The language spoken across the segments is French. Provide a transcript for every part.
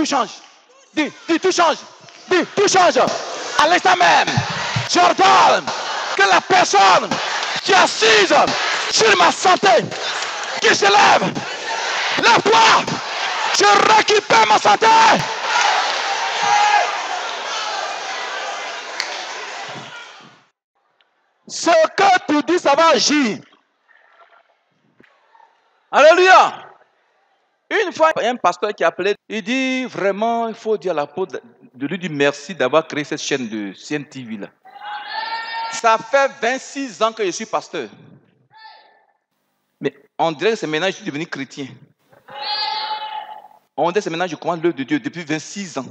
tout change. Dis, tout change. Dis, tout change. À l'instant même, j'ordonne que la personne qui est assise sur ma santé, qui se lève, lève-toi, je récupère ma santé. Ce que tu dis, ça va agir. Alléluia. Une fois, il y a un pasteur qui a appelé, il dit vraiment, il faut dire à l'apôtre de lui dire merci d'avoir créé cette chaîne de CNTV là. Ça fait 26 ans que je suis pasteur. Mais on dirait que c'est maintenant que je suis devenu chrétien. On dirait que c'est maintenant que je commence l'œuvre de Dieu depuis 26 ans.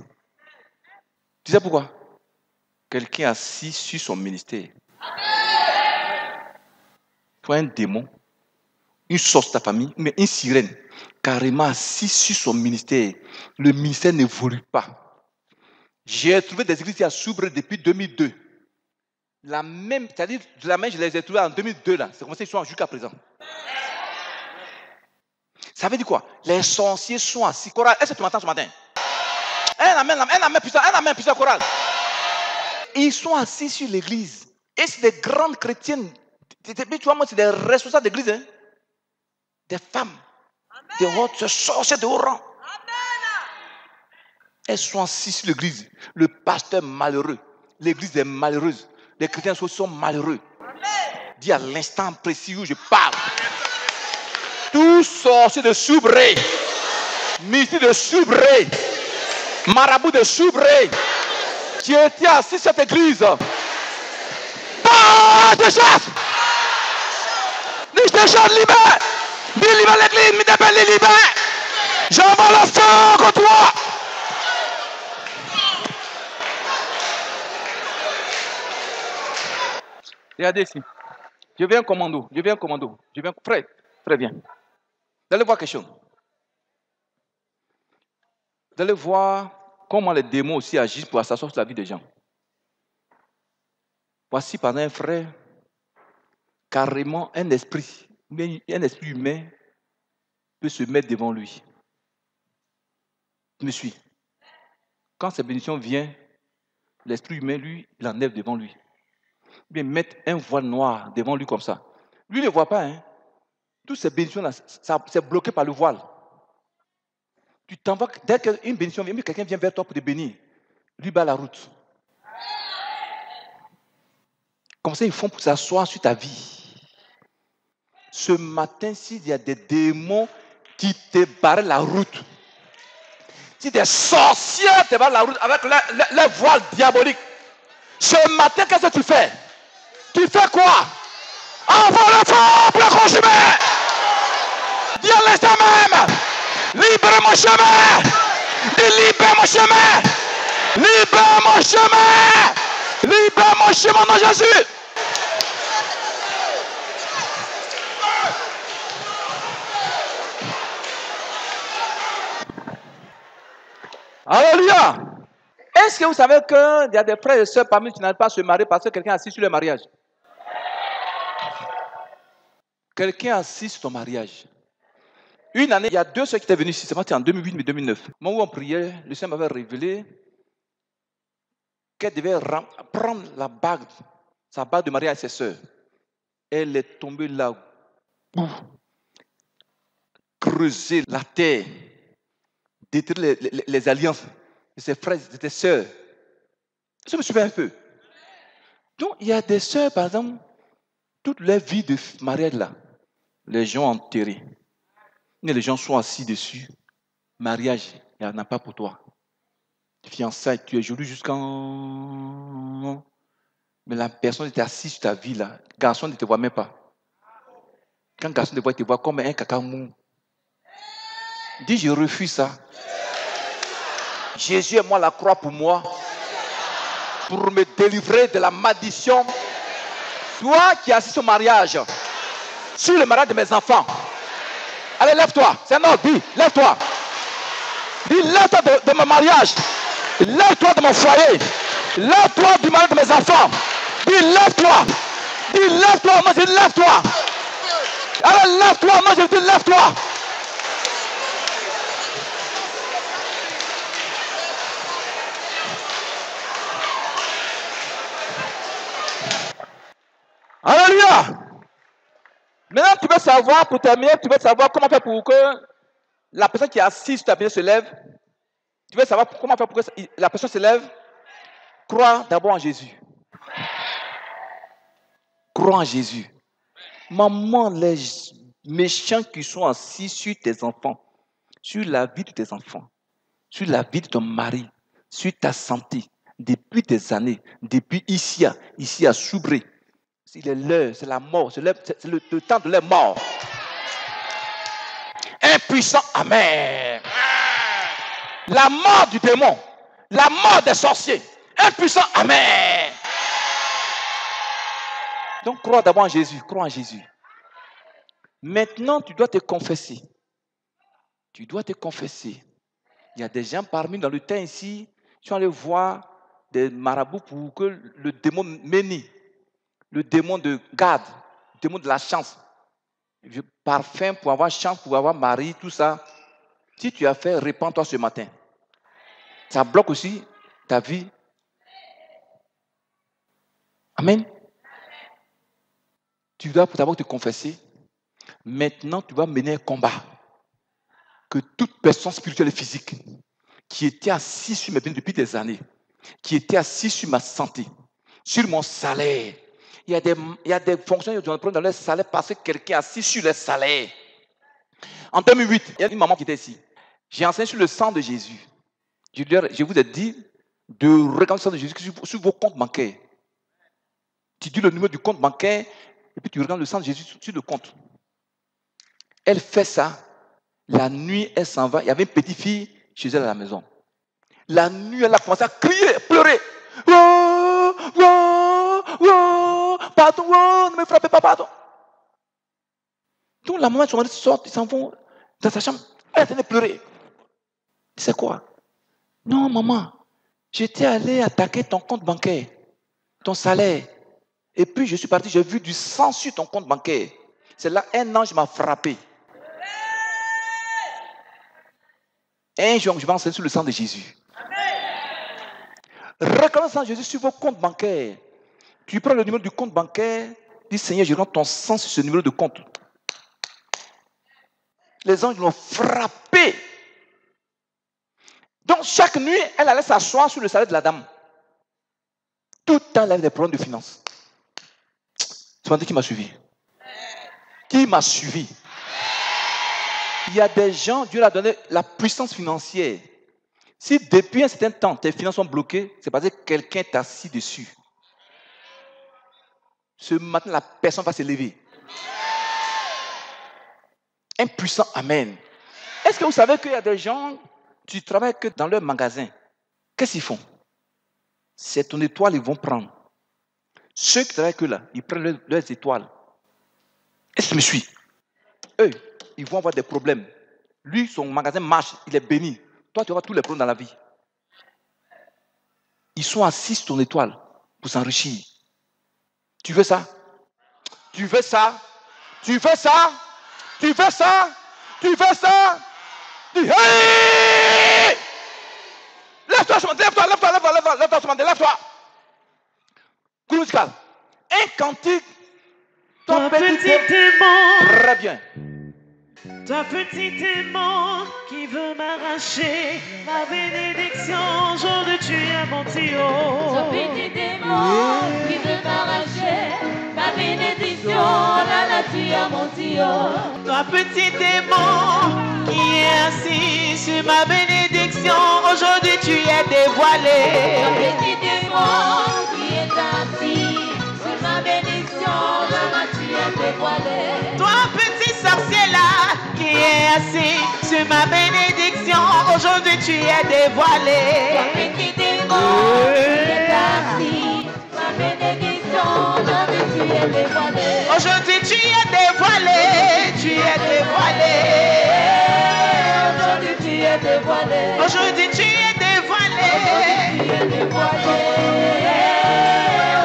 Tu sais pourquoi? Quelqu'un assis sur son ministère. Toi, un démon, une sorte de ta famille, mais une sirène, carrément assis sur son ministère. Le ministère n'évolue pas. J'ai trouvé des églises à Soubre depuis 2002. La même, c'est-à-dire, je les ai trouvées en 2002 là. C'est comme ça qu'ils sont jusqu'à présent. Ça veut dire quoi? Les sorciers sont assis. Chorale, est-ce que tu m'entends ce matin? Un amen puissant, chorale. Ils sont assis sur l'église. Et c'est des grandes chrétiennes. Tu vois, moi, c'est des responsables d'église. Hein? Des femmes. Des hautes sorcières de haut rang. Elles sont assises sur l'église. Le pasteur est malheureux. L'église est malheureuse. Les chrétiens sont malheureux. Dis à l'instant précis où je parle. Tout sorcier de Soubré, mystique de Soubré, marabout de Soubré, qui était assis sur cette église. Pas de chasse! Ni de chasse libère! Ni libère l'église, ni de les libère! J'envoie le feu contre toi! Regardez ici. Je viens commando. Frère, viens. Vous allez voir quelque chose. Vous allez voir comment les démons aussi agissent pour s'asseoir sur la vie des gens. Voici par un frère, carrément un esprit humain peut se mettre devant lui. Tu me suis. Quand cette bénédiction vient, l'esprit humain, lui, il enlève devant lui. Bien mettre un voile noir devant lui comme ça. Lui ne voit pas, hein. Toutes ces bénédictions-là, c'est bloqué par le voile. Tu t'en vas, dès qu'une bénédiction vient, quelqu'un vient vers toi pour te bénir, lui bat la route. Comme ça, ils font pour s'asseoir sur ta vie. Ce matin, s'il y a des démons qui te barrent la route, si des sorciers te barrent la route avec les voiles diaboliques, ce matin, qu'est-ce que tu fais? Tu fais quoi? Envoie le feu pour le consumer! Dis à l'instant même, libère mon chemin! Dis libère mon chemin! Libère mon chemin! Libère mon chemin au nom de Jésus! Alléluia! Est-ce que vous savez qu'il y a des frères et sœurs parmi qui n'arrivent pas à se marier parce que quelqu'un est assis sur le mariage? Quelqu'un assis sur ton mariage. Une année, il y a 2 sœurs qui étaient venues ici, c'était en 2008 mais 2009. Moi où on priait, le Seigneur m'avait révélé qu'elle devait prendre la bague, sa bague de mariage à ses sœurs. Elle est tombée là, creuser la terre, détruire les alliances de ses frères et de ses sœurs. Ça me suivait un peu. Donc, il y a des sœurs, par exemple, toute leur vie de mariage là, les gens ont enterré. Mais les gens sont assis dessus. Mariage, il n'y en a pas pour toi. Fiançailles, tu es joli jusqu'en... Mais la personne était assise sur ta vie là. Le garçon ne te voit même pas. Quand le garçon te voit, il te voit comme un caca mou. Dis, je refuse ça. Jésus est moi la croix pour moi. Pour me délivrer de la malédiction. Toi qui es assis au mariage, sur le mariage de mes enfants. Allez, lève-toi. C'est un ordre. Dis, lève-toi. Dis, lève-toi de mon mariage. Lève-toi de mon foyer. Lève-toi du mariage de mes enfants. Dis, lève-toi. Dis, lève-toi. Moi, je dis, lève-toi. Allez, lève-toi. Moi, je dis, lève-toi. Alléluia. Maintenant, tu veux savoir, pour terminer, tu veux savoir comment faire pour que la personne qui est assise sur ta pied se lève. Tu veux savoir comment faire pour que la personne se lève. Crois d'abord en Jésus. Crois en Jésus. Maman, les méchants qui sont assis sur tes enfants, sur la vie de tes enfants, sur la vie de ton mari, sur ta santé, depuis des années, depuis ici à Soubré. Il est l'heure, c'est la mort, c'est le temps de leur mort. Impuissant, amen. La mort du démon, la mort des sorciers, impuissant, amen. Donc crois d'abord en Jésus, crois en Jésus. Maintenant, tu dois te confesser. Tu dois te confesser. Il y a des gens parmi dans le temps ici, qui sont allés voir des marabouts pour que le démon Méni, le démon de garde, le démon de la chance, le parfum pour avoir chance, pour avoir mari, tout ça. Si tu as fait, répands-toi ce matin. Ça bloque aussi ta vie. Amen. Tu dois d'abord te confesser. Maintenant, tu vas mener un combat. Que toute personne spirituelle et physique qui était assise sur mes biens depuis des années, qui était assise sur ma santé, sur mon salaire, il y a des fonctionnaires qui doivent prendre dans leur salaire parce que quelqu'un est assis sur leur salaire. En 2008, il y a une maman qui était ici. J'ai enseigné sur le sang de Jésus. Je vous ai dit de regarder le sang de Jésus sur vos comptes bancaires. Tu dis le numéro du compte bancaire et puis tu regardes le sang de Jésus sur le compte. Elle fait ça. La nuit, elle s'en va. Il y avait une petite fille chez elle à la maison. La nuit, elle a commencé à crier, pleurer. Oh, oh, oh, pardon, oh, ne me frappez pas, pardon. Donc la maman et son mari sortent, ils s'en vont dans sa chambre. Elle est en train de pleurer. C'est quoi? Non, maman, j'étais allé attaquer ton compte bancaire, ton salaire. Et puis je suis parti, j'ai vu du sang sur ton compte bancaire. C'est là, un ange m'a frappé. Un jour, je vais enseigner sur le sang de Jésus. Regardez le sang de Jésus sur vos comptes bancaires. Tu prends le numéro du compte bancaire, dis Seigneur, je rends ton sang sur ce numéro de compte. Les anges l'ont frappé. Donc chaque nuit, elle allait s'asseoir sur le salaire de la dame. Tout le temps, elle avait des problèmes de finances. Tu m'as dit qui m'a suivi? Qui m'a suivi? Il y a des gens, Dieu leur a donné la puissance financière. Si depuis un certain temps, tes finances sont bloquées, c'est parce que quelqu'un t'a assis dessus. Ce matin, la personne va se lever. Impuissant, amen. Est-ce que vous savez qu'il y a des gens, tu travailles que dans leur magasin. Qu'est-ce qu'ils font? C'est ton étoile, ils vont prendre. Ceux qui travaillent que là, ils prennent leurs étoiles. Est-ce que tu me suis? Eux, ils vont avoir des problèmes. Lui, son magasin marche, il est béni. Toi, tu auras tous les problèmes dans la vie. Ils sont assis sur ton étoile pour s'enrichir. Tu veux ça? Tu veux ça? Tu veux ça? Tu veux ça? Tu veux ça? Hey! Lève-toi, lève-toi, lève-toi, lève-toi, lève-toi, lève-toi. Cours musical. Un cantique. Ton petit démon. Très bien. Toi petit démon qui veut m'arracher ma bénédiction, jour de tu es mon Dieu. Toi petit démon qui veut m'arracher ma bénédiction, là tu es mon Dieu. Toi petit démon qui est assis sur ma bénédiction, aujourd'hui tu es dévoilé. Toi petit démon qui est assis sur ma bénédiction, là tu es dévoilé. Toi petit sorcier là qui est assis sur ma bénédiction, aujourd'hui tu es dévoilé. Toi petit démon qui est assis sur ma bénédiction, là tu es dévoilé. Aujourd'hui tu es dévoilé, tu es dévoilé. Aujourd'hui tu es dévoilé. Aujourd'hui tu es dévoilé. Tu es dévoilé.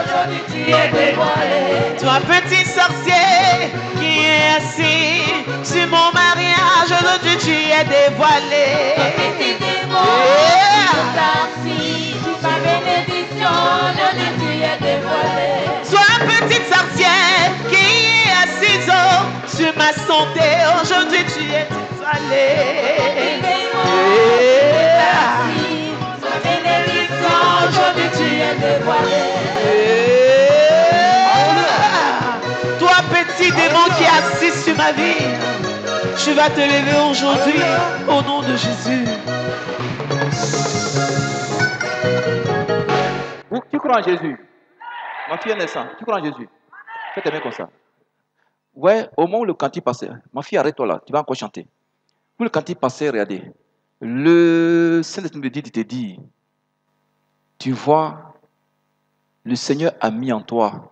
Aujourd'hui tu es dévoilé. Toi petit sorcier qui est assis sur mon mariage, aujourd'hui tu es dévoilé. Toi petit démon qui est assis sur ma bénédiction, aujourd'hui tu es dévoilé. Toi petit petite sorcière qui est assise sur ma santé. Aujourd'hui tu es étoilée. Ma bénédiction, aujourd'hui tu es dévoilée. Toi petit démon qui est assis sur ma vie, tu vas te lever aujourd'hui au nom de Jésus. Tu crois en Jésus? Ma fille est naissante. Tu crois en Jésus? Fais tes mains comme ça. Ouais, au moment où le cantique passait, ma fille, arrête-toi là, tu vas encore chanter. Où le cantique passait, regardez. Le Saint-Esprit me dit, il te dit, tu vois, le Seigneur a mis en toi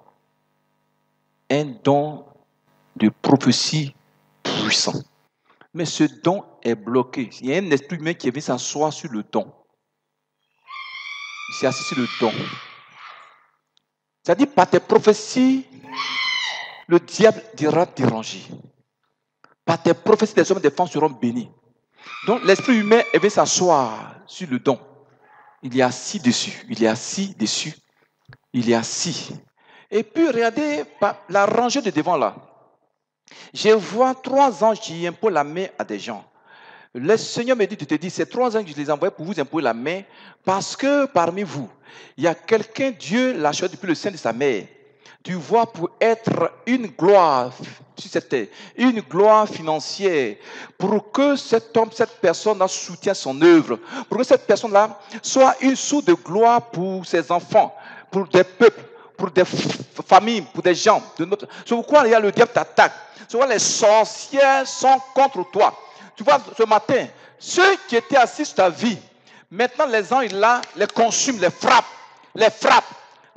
un don de prophétie puissant. Mais ce don est bloqué. Il y a un esprit humain qui est venu s'asseoir sur le don. Il s'est assis sur le don. C'est-à-dire, par tes prophéties, le diable dira déranger. Par tes prophéties, les hommes et les femmes seront bénis. Donc, l'esprit humain est venu s'asseoir sur le don. Il est assis dessus. Il est assis dessus. Il est assis. Et puis, regardez la rangée de devant là. Je vois 3 anges qui imposent la main à des gens. Le Seigneur me dit, tu te dis, ces 3 anges que je les envoie pour vous imposer la main, parce que parmi vous, il y a quelqu'un, Dieu l'a choisi depuis le sein de sa mère. Tu vois, pour être une gloire sur cette terre, une gloire financière, pour que cet homme, cette personne-là soutienne son œuvre, pour que cette personne-là soit une source de gloire pour ses enfants, pour des peuples, pour des familles, pour des gens. C'est pourquoi il y a le diable t'attaque. C'est pourquoi les sorcières sont contre toi. Tu vois, ce matin, ceux qui étaient assis sur ta vie, maintenant les anges là les consument, les frappent.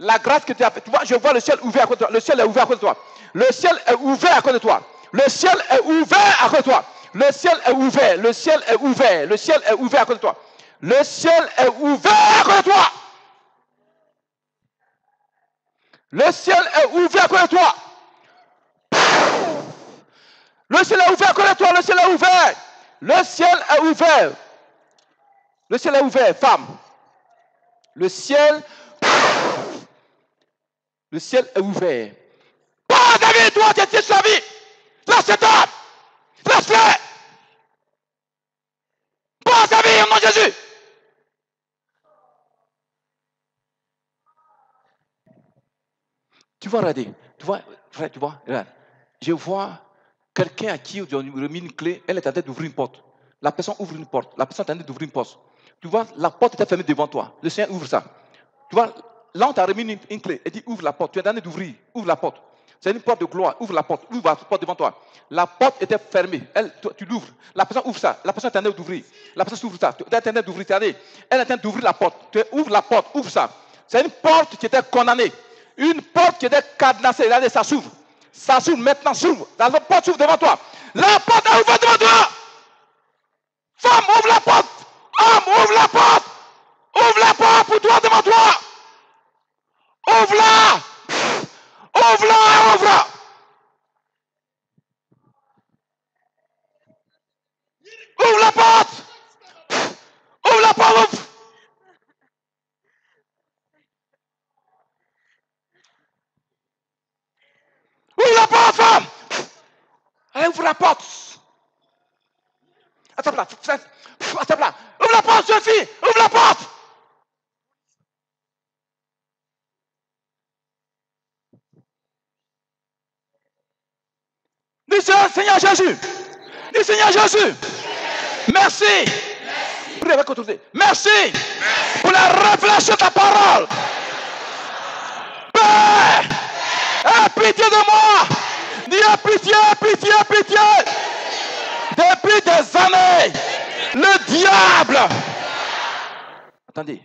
La grâce que tu as faite, tu vois, je vois le ciel ouvert à côté de toi. Le ciel est ouvert à côté de toi. Le ciel est ouvert à côté de toi. Le ciel est ouvert à côté de toi. Le ciel est ouvert. Le ciel est ouvert. Le ciel est ouvert à côté de toi. Le ciel est ouvert à côté de toi. Le ciel est ouvert à côté de toi. Le ciel est ouvert à côté de toi. Le ciel est ouvert. Le ciel est ouvert. Le ciel est ouvert, femme. Le ciel est ouvert. Oh, David, toi, tu es sur la vie. Laisse cet homme. Laisse-le. Pas ta vie, au nom de Jésus. Tu vois, regardez. Tu vois, frère, tu vois, regarde. Je vois quelqu'un à qui on lui remis une clé. Elle est en train d'ouvrir une porte. La personne ouvre une porte. La personne est en train d'ouvrir une porte. Tu vois, la porte était fermée devant toi. Le Seigneur ouvre ça. Tu vois, là, on t'a remis une clé. Elle dit, ouvre la porte. Tu es en train d'ouvrir. Ouvre la porte. C'est une porte de gloire. Ouvre la porte. Ouvre la porte devant toi. La porte était fermée. Tu l'ouvres. La personne ouvre ça. La personne est en train d'ouvrir. La personne ouvre ça. Tu es en train d'ouvrir. Elle est en train d'ouvrir la porte. Tu ouvres la porte. Ouvre ça. C'est une porte qui était condamnée. Une porte qui était cadenassée. Regardez, ça s'ouvre. Ça s'ouvre maintenant. S'ouvre. La porte s'ouvre devant toi. La porte est ouverte devant toi. Femme, ouvre la porte. Homme, ouvre la porte. Ouvre la porte pour toi devant toi. Ouvre-la. Ouvre-la, ouvre-la. Ouvre la porte. Ouvre la porte, ouvre. Ouvre la porte, femme. Allez, ouvre la porte. Attends là. Attends là. Ouvre la porte, jeune fille. Ouvre la porte. Dis Seigneur Jésus. Dis Seigneur Jésus. Merci. Prie avec autorité. Merci pour la révélation de ta parole. Père, aie pitié de moi. Dis pitié, pitié, pitié. Depuis des années, le diable. Attendez.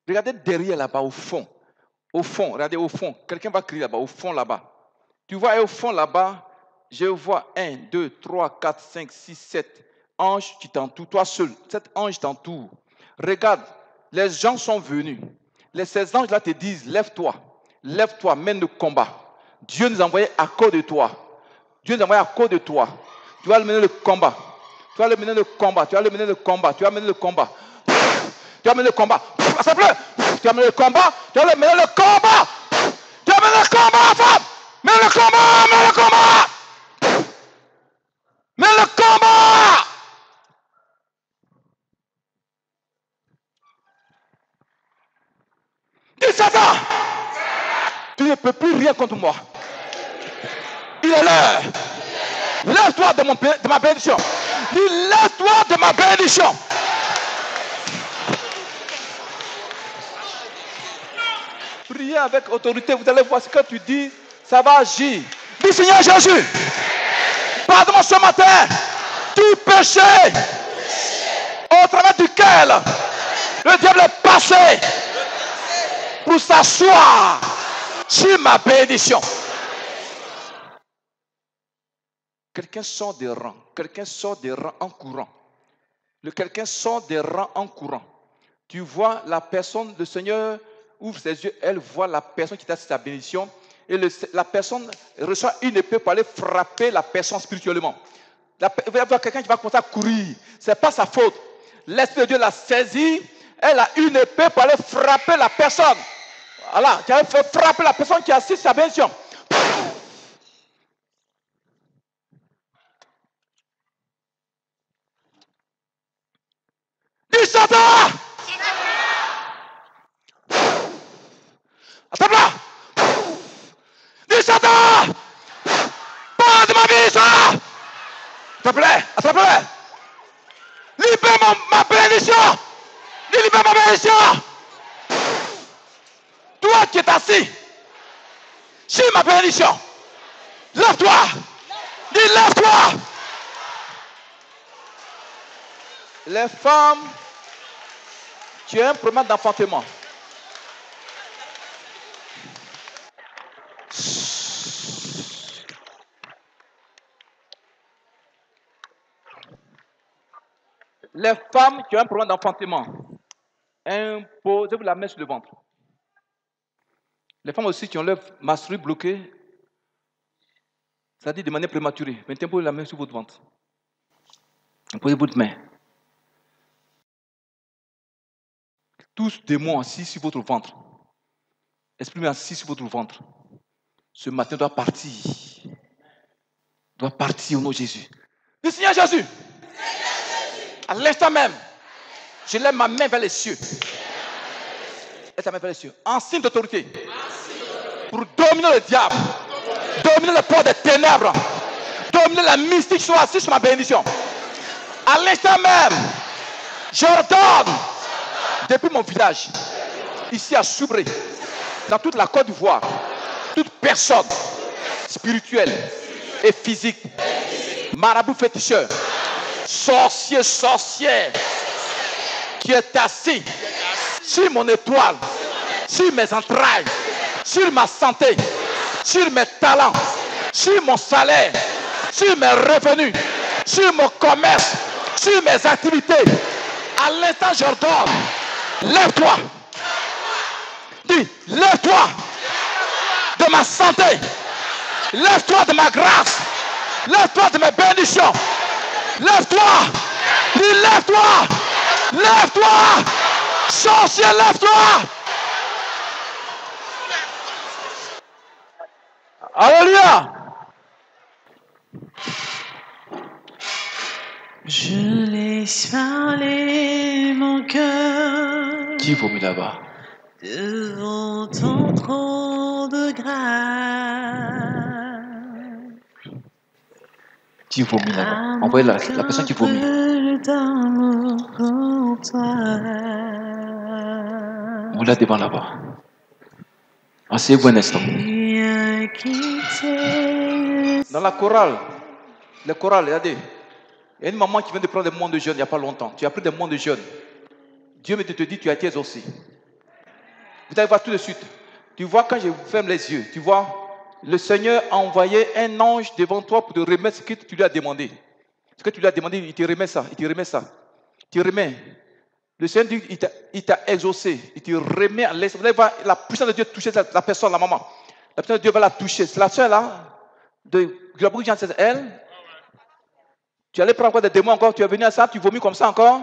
Regardez derrière là-bas, au fond. Au fond, regardez au fond. Quelqu'un va crier là-bas, au fond là-bas. Tu vois, au fond là-bas, je vois 1, 2, 3, 4, 5, 6, 7 anges qui t'entourent. Toi seul, 7 anges t'entourent. Regarde, les gens sont venus. Ces anges-là te disent, lève-toi, mène le combat. Dieu nous a envoyés à cause de toi. Dieu nous a envoyés à cause de toi. Tu vas mener le combat. Tu vas mener le combat. Tu vas mener le combat. Tu vas mener le combat. Tu vas mener le combat. Ça plaît. Tu vas mener le combat. Tu vas mener le combat. Tu vas mener le le combat, femme. Mets le combat, mets le combat. Mets le combat. Dis Satan, tu ne peux plus rien contre moi. Il est l'heure. Lève-toi de ma bénédiction. Dis, lève-toi de ma bénédiction. Priez avec autorité, vous allez voir ce que tu dis, ça va agir. Dis Seigneur Jésus, pardonne-moi ce matin, tout péché au travers duquel le diable est passé pour s'asseoir sur ma bénédiction. Quelqu'un sort des rangs, quelqu'un sort des rangs en courant. Quelqu'un sort des rangs en courant. Tu vois la personne, le Seigneur ouvre ses yeux, elle voit la personne qui t'a sa bénédiction et la personne reçoit une épée pour aller frapper la personne spirituellement. Vous allez voir quelqu'un qui va commencer à courir. Ce n'est pas sa faute. L'Esprit de Dieu l'a saisi, elle a une épée pour aller frapper la personne. Voilà, qui a fait frapper la personne qui a assise sa bénédiction. Dis Satan! Attends là! Dis Satan! Pas de ma vie, ça! S'il te plaît, libère ma bénédiction! Libère ma bénédiction! Toi qui es assis sur ma bénédiction, lève-toi! Dis lève-toi! Les femmes, tu as un problème d'enfantement. Les femmes qui ont un problème d'enfantement, imposez-vous la main sur le ventre. Les femmes aussi qui ont leur menstrues bloquées, ça dit de manière prématurée, mettez la main sur votre ventre. Imposez votre main. Tous démons assis sur votre ventre, esprit assis sur votre ventre, ce matin doit partir. Doit partir au nom de Jésus. Dis Seigneur Jésus. À l'instant même, je lève ma main vers les cieux. Lève ta main vers les cieux. En signe d'autorité. Pour dominer le diable. Dominer le pouvoir des ténèbres. Dominer la mystique qui soit assise sur ma bénédiction. À l'instant même, j'ordonne depuis mon village, ici à Soubré, dans toute la Côte d'Ivoire, toute personne spirituelle et physique, marabout féticheur, sorcière, qui est assis sur mon étoile, sur mes entrailles, sur ma santé, sur mes talents, sur mon salaire, sur mes revenus, sur mon commerce, sur mes activités. À l'instant, j'ordonne, lève-toi. Dis, lève-toi de ma santé. Lève-toi de ma grâce. Lève-toi de mes bénédictions. Lève-toi. Dis, lève-toi. Lève-toi. Sorcier, lève-toi. Alléluia. Je laisse parler mon cœur. Qui vomit là-bas? Devant ton trône de grâce. Qui vomit là-bas? Envoyez la personne qui vomit. On l'a devant là-bas. Asseyez-vous un instant. Dans la chorale, regardez. Il y a une maman qui vient de prendre des mois de jeûne il n'y a pas longtemps. Tu as pris des mois de jeûne. Dieu me te dit, tu as été exaucé. Vous allez voir tout de suite. Tu vois, quand je ferme les yeux, tu vois, le Seigneur a envoyé un ange devant toi pour te remettre ce que tu lui as demandé. Ce que tu lui as demandé, il te remet ça, il te remet ça. Il te remet. Le Seigneur dit, il t'a exaucé. Il te remet à l'esprit. Vous allez voir la puissance de Dieu toucher la personne, la maman. La puissance de Dieu va la toucher. C'est la soeur là, de Global Jean, c'est elle. Tu allais prendre encore des démons encore, tu es venu à ça, tu vomis comme ça encore.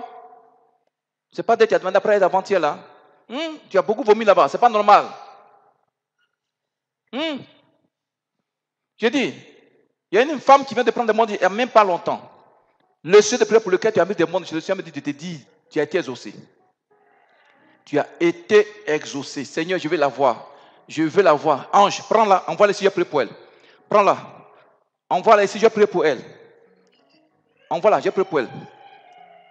C'est pas dès que tu as demandé après avant-hier là. Tu as beaucoup vomi là-bas, c'est pas normal. J'ai dit, il y a une femme qui vient de prendre des mondes il n'y a même pas longtemps. Le Dieu de prière pour lequel tu as mis des mondes, le Seigneur me dit de te dire, tu as été exaucé. Tu as été exaucé. Seigneur, je vais la voir. Je veux la voir. Ange, prends-la, envoie-la ici, je prie pour elle. Prends-la. Envoie-la ici, je prie pour elle. Envoie-la, je prie pour elle.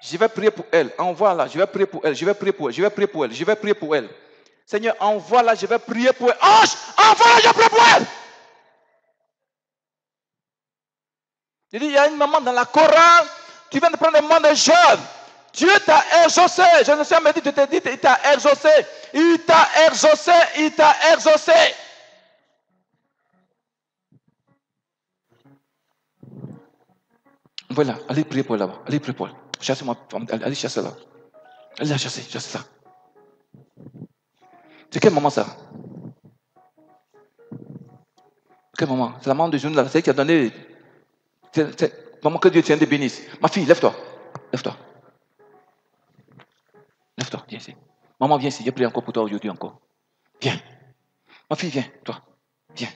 Je vais prier pour elle. Envoie-la, je vais prier pour elle. Je vais prier pour elle. Je vais prier pour elle. Je vais prier pour elle. Seigneur, envoie-la, je vais prier pour elle. Ange, envoie-la, je prie pour elle. Il dit, il y a une maman dans la chorale, tu viens de prendre le monde de jeunes. Dieu t'a exaucé. Je ne sais pas, mais tu te dis, il t'a exaucé. Il t'a exaucé. Il t'a exaucé. Voilà, allez prier pour elle là-bas. Allez prier pour elle. Chassez-moi. Allez chasser là. Allez la chasser. Chassez ça. C'est quelle maman ça? Quelle maman? C'est la maman de Jeune là. C'est elle qui a donné. Maman, que Dieu tienne te bénisse. Ma fille, lève-toi. Lève-toi. Lève-toi, viens ici. Maman, viens ici. J'ai prié encore pour toi aujourd'hui encore. Viens. Ma fille, viens, toi. Viens.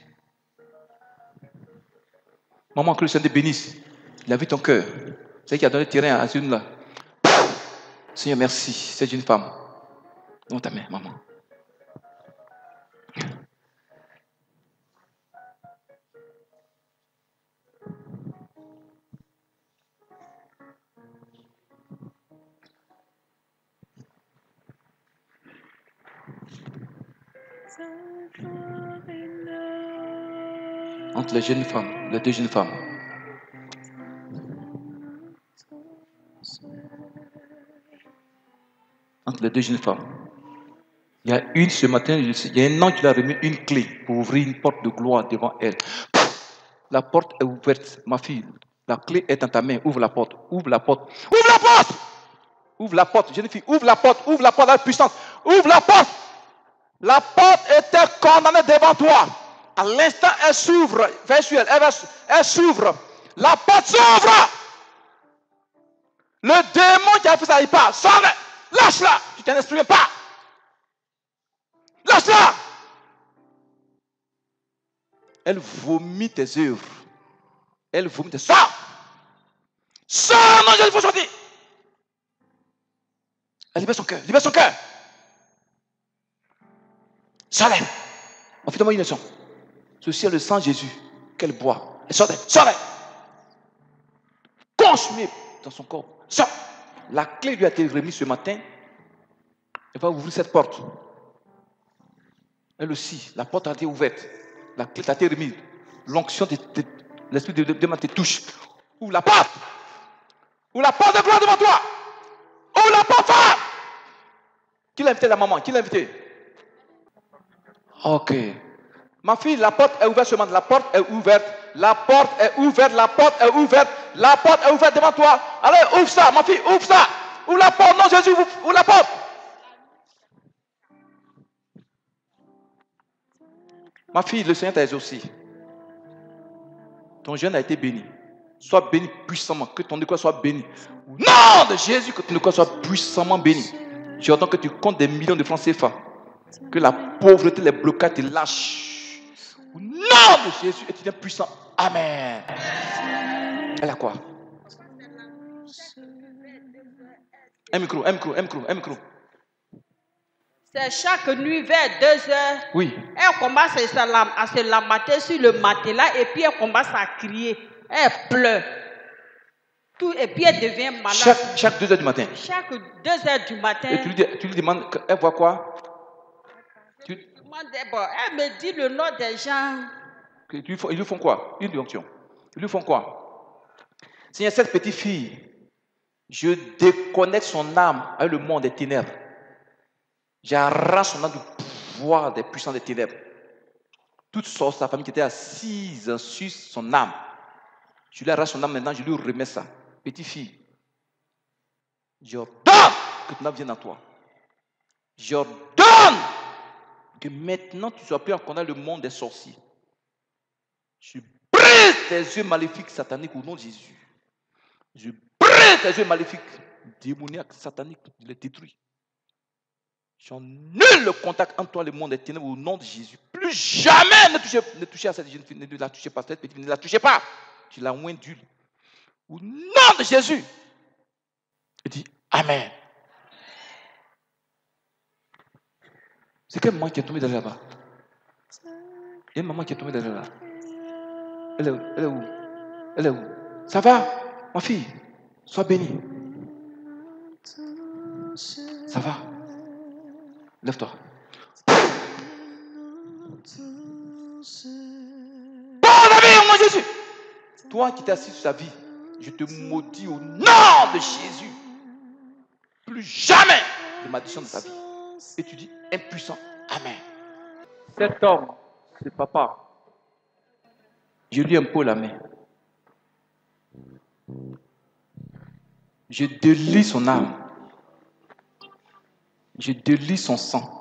Maman, que le Seigneur te bénisse. Il a vu ton cœur. C'est elle qui a donné le terrain à une là. Seigneur, merci. C'est une femme. Donne ta main, maman. Entre les jeunes femmes, les deux jeunes femmes. Entre les deux jeunes femmes. Il y a une ce matin, il y a un an qui lui a remis une clé pour ouvrir une porte de gloire devant elle. La porte est ouverte, ma fille. La clé est dans ta main. Ouvre la porte. Ouvre la porte. Ouvre la porte! Ouvre la porte, jeune fille. Ouvre la porte. Ouvre la porte avec puissance. Ouvre la porte! La porte était condamnée devant toi. À l'instant, elle s'ouvre. Elle s'ouvre. La porte s'ouvre. Le démon qui a fait ça, il part. Sors-le. Lâche-la. Tu t'en exprimes pas. Lâche-la. Elle vomit tes œuvres. Elle vomit tes... Sors. Sors, non, il faut sortir. Elle libère son cœur. Libère son cœur. Sors-le. On fait de moi une leçon. Ceci est le sang de Jésus qu'elle boit. Elle sort-le. Sors-le. Consumé dans son corps. Sors. La clé lui a été remise ce matin. Elle va ouvrir cette porte. Elle aussi, la porte a été ouverte. La clé a été remise. L'onction de l'esprit de Dieu te touche. Ouvre la porte. Ouvre la porte de gloire devant toi. Ouvre la porte fort. Qui l'a invité, la maman? Qui l'a invité? Ok. Ma fille, la porte est ouverte ce matin. La porte est ouverte. La porte est ouverte. La porte est ouverte. La porte est ouverte devant toi. Allez, ouvre ça, ma fille, ouvre ça. Ouvre la porte. Non, Jésus, ouvre la porte. Ma fille, le Seigneur t'a exaucé. Ton jeûne a été béni. Sois béni puissamment. Que ton école soit béni. Au nom de Jésus, que ton école soit puissamment béni. J'entends que tu comptes des millions de francs CFA. Que la pauvreté, les blocages te lâchent. Au nom de Jésus, et tu deviens puissant. Amen. Elle a quoi? Un micro. C'est chaque nuit vers 2 heures. Oui. Elle commence à se lamenter sur le matelas et puis elle commence à crier. Elle pleure. Tout, et puis elle devient malade. Chaque 2 heures du matin. Chaque 2 heures du matin. Et tu lui demandes, elle voit quoi? Elle me dit le nom des gens. Ils lui font quoi? Une onction. Ils lui font quoi? Seigneur, cette petite fille, je déconnecte son âme avec le monde des ténèbres. J'arrache son âme du pouvoir des puissants des ténèbres. Toute sa famille qui était assise sur son âme. Je lui arrache son âme maintenant, je lui remets ça. Petite fille, j'ordonne que ton âme vienne en toi. J'ordonne que maintenant tu sois plus en contact avec le monde des sorciers. Je brise tes yeux maléfiques sataniques au nom de Jésus. Je brise tes yeux maléfiques démoniaques sataniques, je les détruis. J'annule le contact entre toi et le monde des ténèbres au nom de Jésus. Plus Plus jamais ne touchez à cette jeune fille, ne la touchez pas, cette petite fille, ne la touchez pas. Tu l'as oint d'huile. Au nom de Jésus. Il dit Amen. C'est quelle maman qui est tombée derrière là-bas? Il y a une maman qui est tombée derrière là. Elle est où? Elle est où? Ça va, ma fille? Sois bénie. Ça va? Lève-toi. Bon ami, au nom de Jésus. Toi qui t'es assis sur sa vie, je te maudis au nom de Jésus. Plus jamais de malédiction de ta vie. Et tu dis impuissant. Amen. Cet homme, c'est papa. Je lui impose la main. Je délie son âme. Je délie son sang.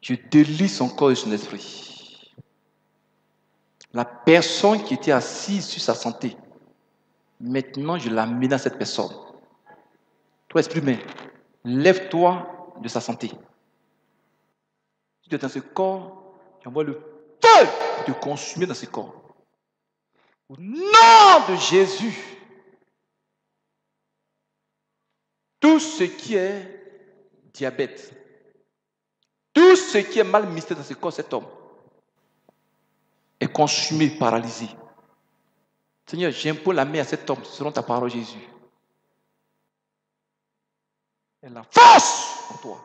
Je délie son corps et son esprit. La personne qui était assise sur sa santé, maintenant je la menace cette personne. Toi, esprit humain, lève-toi de sa santé. Si tu es dans ce corps, tu envoies le feu te consumer dans ce corps. Au nom de Jésus, tout ce qui est diabète, tout ce qui est mal misté dans ce corps, cet homme, est consumé, paralysé. Seigneur, j'impose la main à cet homme selon ta parole, Jésus. Et la force en toi.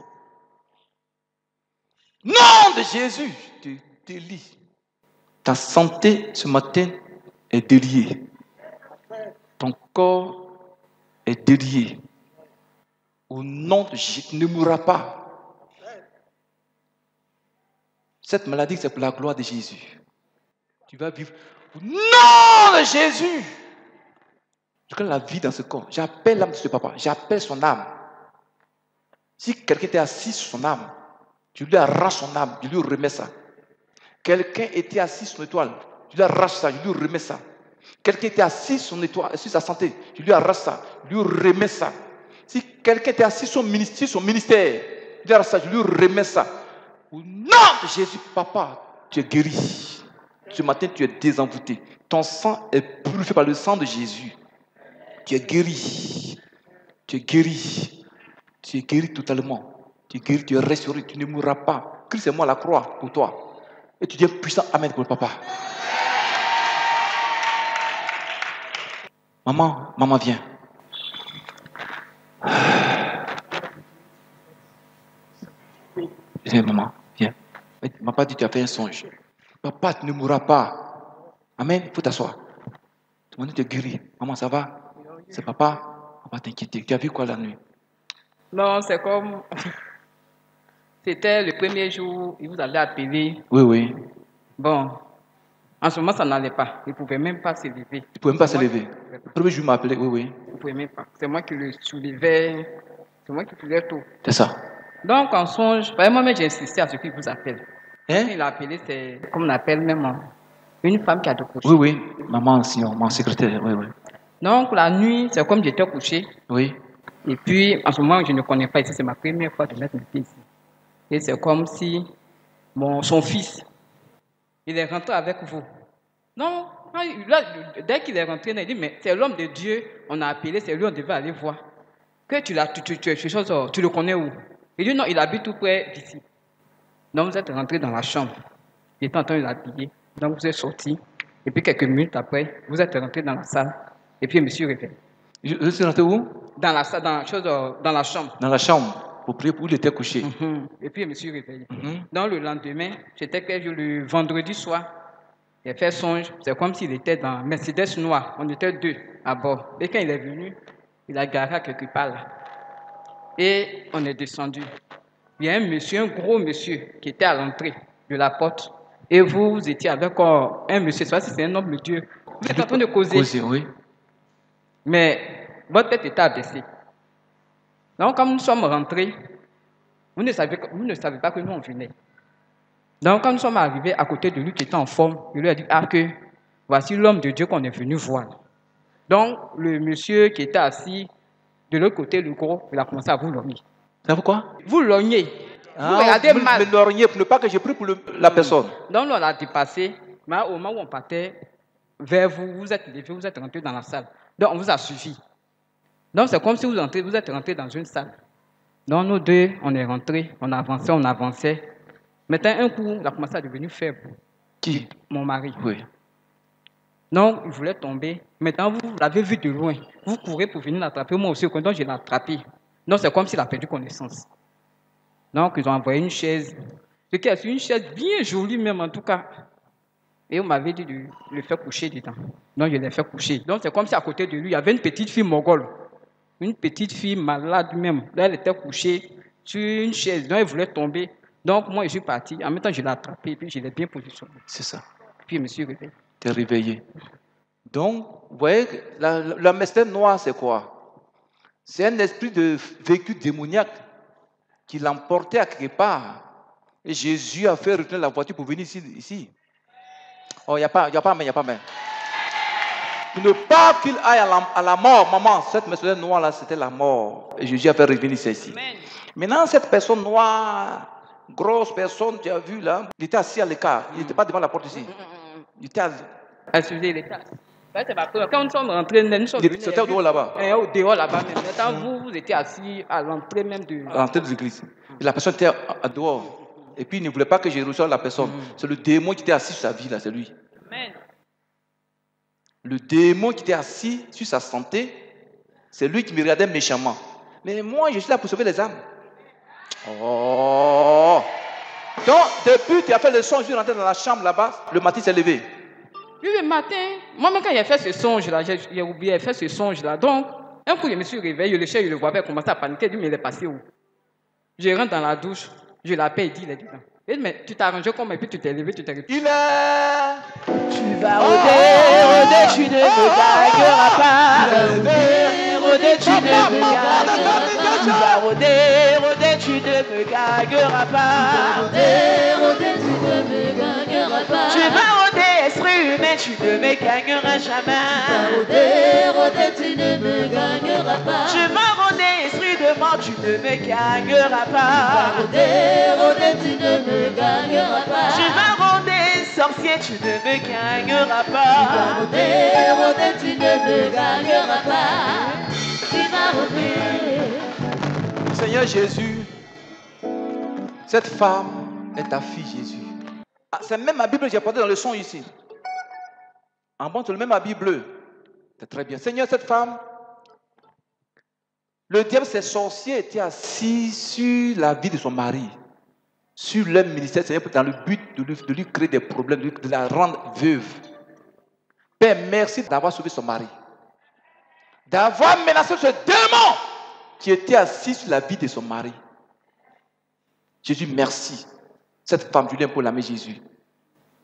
Nom de Jésus, je te délie. Ta santé ce matin est déliée. Ton corps est délié. Au nom de Jésus, tu ne mourras pas. Cette maladie, c'est pour la gloire de Jésus. Tu vas vivre au nom de Jésus. Je connais la vie dans ce corps. J'appelle l'âme de ce papa. J'appelle son âme. Si quelqu'un était assis sur son âme, tu lui arraches son âme, je lui remets ça. Quelqu'un était assis sur son étoile, je lui arrache ça, je lui remets ça. Quelqu'un était assis sur son étoile, sur sa santé, je lui arrache ça, je lui remets ça. Si quelqu'un était assis sur son ministère, je lui arrache ça, je lui remets ça. Au nom de Jésus, papa, tu es guéri. Ce matin, tu es désenvoûté. Ton sang est purifié par le sang de Jésus. Tu es guéri. Tu es guéri. Tu es guéri totalement. Tu es guéri, tu es restauré, tu ne mourras pas. Christ est mort à la croix pour toi. Et tu dis puissant Amen pour le papa. Maman, viens. Viens, maman, viens. Papa dit tu as fait un songe. Papa, tu ne mourras pas. Amen, il faut t'asseoir. Tu es guéri. Maman, ça va? C'est papa? Papa, t'inquiète. Tu as vu quoi la nuit? Non, c'est comme... C'était le premier jour, il vous allait appeler. Oui. Bon, en ce moment, ça n'allait pas. Il ne pouvait même pas se lever. Il ne pouvait même pas se lever. Le premier jour, il m'a appelé, oui. Il ne pouvait même pas. C'est moi qui le soulevais. C'est moi qui faisais tout. C'est ça. Donc, en songe, moi-même, j'ai insisté à ce qu'il vous appelle. Hein? Il a appelé, c'est comme on appelle même une femme qui a décroché. Oui. Maman, sinon, mon secrétaire, oui. Donc, la nuit, c'est comme j'étais couché. Oui. Et puis, en ce moment, je ne connais pas ici. C'est ma première fois de mettre mes pieds ici. Et c'est comme si son fils, il est rentré avec vous. Non, là, dès qu'il est rentré, il dit, mais c'est l'homme de Dieu, on a appelé, c'est lui, on devait aller voir. Que tu le connais où? Il dit, non, il habite tout près d'ici. Donc, vous êtes rentré dans la chambre. Il était en train de l'habiller. Donc, vous êtes sorti. Et puis, quelques minutes après, vous êtes rentré dans la salle. Et puis, monsieur réveille. Je suis rentré où? Dans la salle, dans la chambre. Dans la chambre. Pour prier pour où il était couché. Et puis, je me suis réveillé. Donc, le lendemain, j'étais le vendredi soir. J'ai fait songe. C'est comme s'il était dans Mercedes noir. On était deux à bord. Et quand il est venu, il a garé quelque part là. Et on est descendu. Il y a un monsieur, un gros monsieur, qui était à l'entrée de la porte. Et vous étiez avec un monsieur. C'est un homme de Dieu. Vous êtes en train de causer. Oui. Mais votre tête était abaissée. Donc, quand nous sommes rentrés, vous ne savez pas que nous on venait. Donc, quand nous sommes arrivés à côté de lui qui était en forme, il lui a dit que voici l'homme de Dieu qu'on est venu voir. Donc, le monsieur qui était assis de l'autre côté, le gros, il a commencé à vous logner. C'est pourquoi? Vous lognez. Vous regardez me mal. lorgnez pour ne pas que je prie pour la personne. Donc, on a dépassé. Mais au moment où on partait vers vous, vous êtes levé, vous êtes rentré dans la salle. Donc, on vous a suivi. Donc, c'est comme si vous êtes rentré dans une salle. Donc, nous deux, on est rentrés, on avançait. Maintenant, un coup, il a commencé à devenir faible. Qui? Mon mari. Oui. Donc, il voulait tomber. Maintenant, vous l'avez vu de loin. Vous courez pour venir l'attraper. Moi aussi, donc je l'ai attrapé. Donc, c'est comme s'il a perdu connaissance. Donc, ils ont envoyé une chaise. C'est une chaise bien jolie même, en tout cas. Et on m'avait dit de le faire coucher dedans. Donc, je l'ai fait coucher. Donc, c'est comme si à côté de lui, il y avait une petite fille mogole. Une petite fille malade même. Là, elle était couchée sur une chaise. Donc, elle voulait tomber. Donc, moi, je suis parti. En même temps, je l'ai attrapé et puis je l'ai bien positionné. C'est ça. Puis, je me suis réveillé. Tu es réveillé. Donc, vous voyez, la mystère noire, c'est quoi? C'est un esprit de véhicule démoniaque qui l'emportait à quelque part. Et Jésus a fait retourner la voiture pour venir ici. Oh, il n'y a pas mais. Pour ne pas qu'il aille à la mort, maman, cette mystère noire-là, c'était la mort. Et Jésus a fait revenir ici. Amen. Maintenant, cette personne noire, grosse personne, tu as vu là, il était assis à l'écart. Il n'était pas devant la porte ici. Il était Excusez les tas. C'est pas quand nous sommes rentrés, nous sommes venus. C'était au dehors là-bas. Au dehors là-bas même. Maintenant, vous étiez assis à l'entrée même de. À l'entrée de l'église. Et la personne était à dehors. Et puis il ne voulait pas que je reçoive la personne. C'est le démon qui était assis sur sa vie là, c'est lui. Amen. Le démon qui était assis sur sa santé, c'est lui qui me regardait méchamment. Mais moi, je suis là pour sauver les âmes. Oh! Donc, depuis que tu as fait le son, je suis rentré dans la chambre là-bas, le matin s'est levé. Oui, le matin, moi-même quand j'ai fait ce songe-là, j'ai oublié de faire ce songe-là. Donc, un coup, je me suis réveillé, le chien, je le voyais commencer à paniquer. Il dit, mais il est passé où? Je rentre dans la douche, je l'appelle, il dit, il est dedans. Il dit, mais tu t'es arrangé comme, et puis tu t'es levé, tu t'es réveillé. Il est... Tu vas rôder, tu ne me gagneras pas. Rôder, tu ne me gagneras pas. Tu vas rôder, tu ne me gagneras pas. Rôder, tu ne me gagneras pas. Tu vas rôder, esprit humain, tu ne me gagneras jamais. Rôder, tu ne me gagneras pas. Tu vas rôder, esprit de mort, tu ne me gagneras pas. Rôder, tu ne me gagneras pas. Tu vas rôder, sorcier, tu ne me gagneras pas. Rôder, tu ne me gagneras pas. Tu vas rôder. Seigneur Jésus, cette femme est ta fille Jésus. Ah, c'est même ma Bible que j'ai portée dans le son ici. En bon, c'est le même habit bleu. C'est très bien. Seigneur, cette femme, le diable, ses sorciers étaient assis sur la vie de son mari, sur leur ministère, Seigneur, dans le but de lui créer des problèmes, de la rendre veuve. Père, merci d'avoir sauvé son mari, d'avoir menacé ce démon qui était assis sur la vie de son mari. Jésus, merci. Cette femme, je lui pour l'âme Jésus.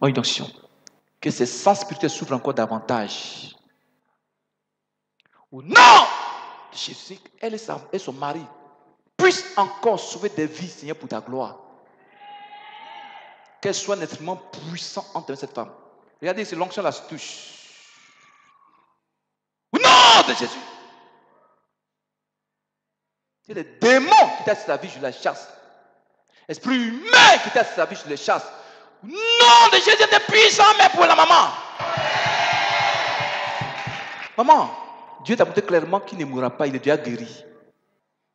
En une onction. Que ses sens spirituels s'ouvrent encore davantage. Au nom de Jésus, elle et son mari puissent encore sauver des vies, Seigneur, pour ta gloire. Qu'elle soit un instrument puissant entre cette femme. Regardez, c'est l'onction la touche. Au nom de Jésus. C'est le démon qui t'a sur ta vie, je la chasse. Esprit humain qui t'a sur ta vie, je le chasse. Au nom de Jésus, t'es puissant, mais pour la maman. Maman, Dieu t'a montré clairement qu'il ne mourra pas, il est déjà guéri.